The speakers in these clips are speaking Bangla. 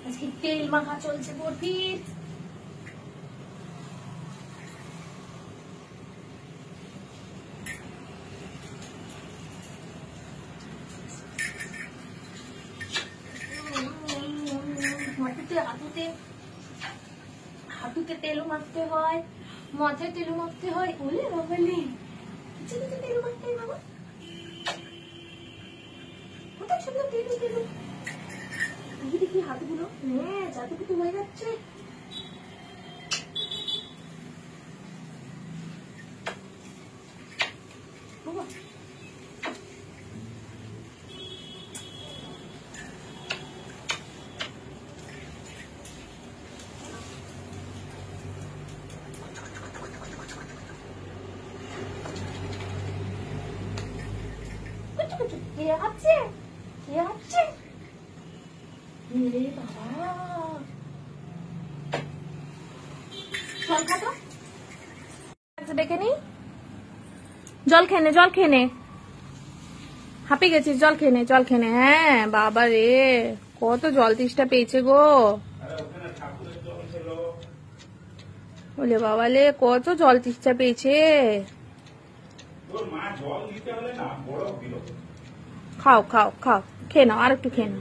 আজকে তেল মাখা চলছে বরফির। হাঁটুতে তেলও মাখতে হয়, মাথায় তেলও মাখতে হয়। ওলে বাবা লে, কিছুতে তেল মাখতে হয় বাবা। কোথায় সুন্দর তেল তেল। দেখি হাতগুলো, হ্যাঁ জাদুকুতু হয়ে যাচ্ছে। বাবা কে আছে, কে আছে? বাবা জল খাতো, দেখে নি। জল খেয়ে নে, জল খেয়ে নে, হাঁপিয়ে গেছিস, জল খেয়ে নে, জল খেয়ে নে। হ্যাঁ বাবা রে, কত জল তেষ্টা পেয়েছে গো। বলে বাবা লে, কত জল তেষ্টা পেয়েছে। খাও খাও খাও, খেয়ে নাও, আর একটু খেয়ে নাও।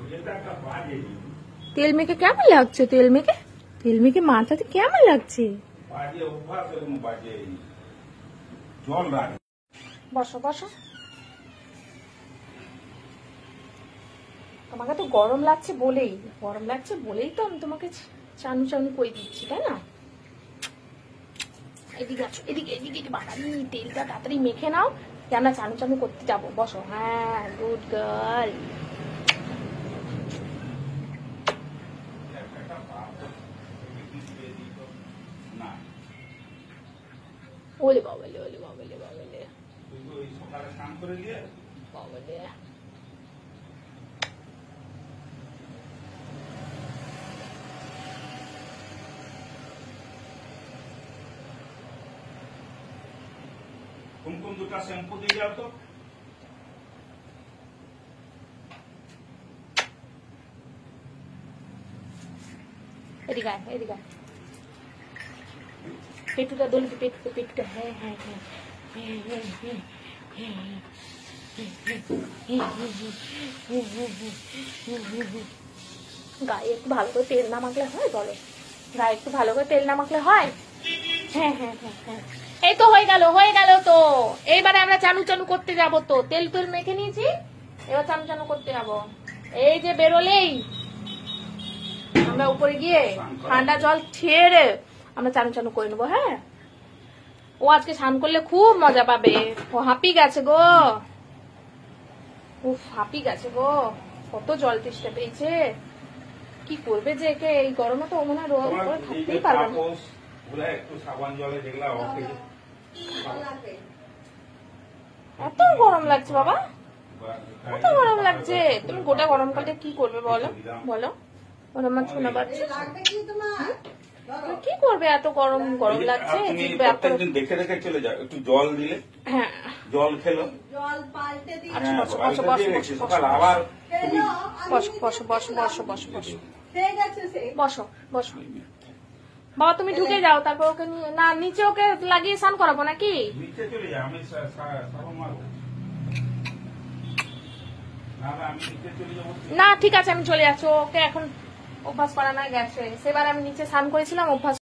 তেল মেখে কেমন লাগছে? তেল মেখে, তেল মেখে মাথাতে কেমন লাগছে? বসো বসো। তোমাকে তো গরম লাগছে বলেই, গরম লাগছে বলেই তো আমি তোমাকে চানু চানু করে দিচ্ছি, তাই না? এদিকে আছো, এদিকে এদিকে। বাড়ানি তেলটা তাড়াতাড়ি মেখে নাও, আমরা চানু চানু করতে যাবো। বসো। হ্যাঁ গুড গার্ল। ওলে বাবালে, ওলে বাবালে, বাবালে বাবালে। कुमकुम दूटा शैम्पू दे जाओ तो। এদিকে আয়, এদিকে আয়। পেটুটা দোলকে, পেটুটা, পেটুটা। হ্যাঁ হ্যাঁ হ্যাঁ গায়ে একটু ভালো করে তেল না মাখলে হয়? বলো, গায়ে একটু ভালো করে তেল না মাখলে হয়? হ্যাঁ হ্যাঁ হ্যাঁ হ্যাঁ, এই তো হয়ে গেল, হয়ে গেল তো। এইবারে আমরা চানু চানু করতে যাব তো। তেল তেল মেখে নিয়েছি, এবার চানু চানু করতে যাব। এই যে বেরোলেই আমরা উপরে গিয়ে ঠান্ডা জল ছেড়ে আমরা চানু চানু করে নেবো। হ্যাঁ, ও আজকে স্নান করলে খুব মজা পাবে। ও হাঁপিয়ে গেছে গো, উফ হাঁপিয়ে গেছে গো, কত জল তেষ্টা পেয়েছে। কি করবে যে একে এই গরমে? তো মনে হয় রোদ করে থাকতেই পারবে না। এত গরম লাগছে বাবা, এত গরম লাগছে। তুমি গোটা গরমকালটা কি করবে বলো, বলো আমার শোনা পাচ্ছে। কি করবে? এত গরম গরম লাগছে। দেখে দেখে চলে যাও, একটু জল দিলে। হ্যাঁ জল খেলো, জল পাল্টে দিই। বসো বসো বসো বসো বসো বসো বসো বসো বসো। বাবা তুমি ঢুকে যাও, তারপর ওকে না নিচে ওকে লাগিয়ে স্নান করাবো নাকি? নিচে চলে যাও, আমি না ঠিক আছে, আমি চলে যাচ্ছি। ওকে এখন অভ্যাস করা নাই গেছে, সেবার আমি নিচে স্নান করেছিলাম, অভ্যাস